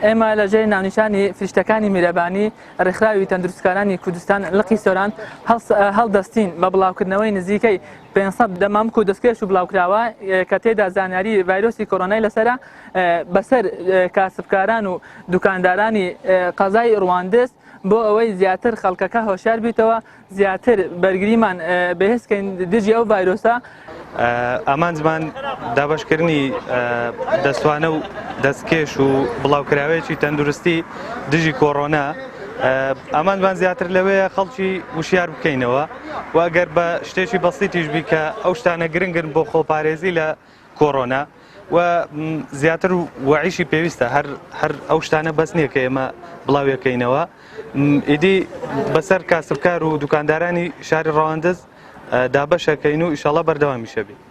ئێمە لە ژێر ناونیشانی فریشتەکانی میرەبانی ڕێکخراوی تەندروستکارانی کوردستان لقی سۆران هەڵدەستین بە بڵاوکردنەوەی نزیکەی 500 دەمامک و دەستکێش و بڵاوکراوە کە تێدا زانیاری ڤایرۆسی کۆڕۆنای لەسەرە بەسەر کاسبکاران و دوکاندارانی قەزای ڕواندز بۆ ئەوەی زیاتر خەڵکەکە هۆشیار بیتەوە زیاتر بەرگریمان بەهێزکەین دژی ئەو ڤایرۆسە. ئامانجمان دابشکردنی دەستوانە و دەستکێش و بڵاوکراوەیەکی تەندروستی دژی کۆڕۆنا ئامانجمان زیاتر لەوەیە خەڵکی وشیار بکەینەوە و ئەگەر بە شتێکی بەسیتیش بی کە ئەو شتانە گرنگن بۆ خۆپارێزی لە کۆڕۆنا و زیاتر وعیشی پێویستە هەر ئەو شتانە بەس نییە کە ئێمە بڵاویەکەینەوە. ئیدی بەسەر کاسبکار و دوکاندارانی شاری ڕەواندز دابەشەکەین و ئیشەڵا بەردەوامیشە بێت.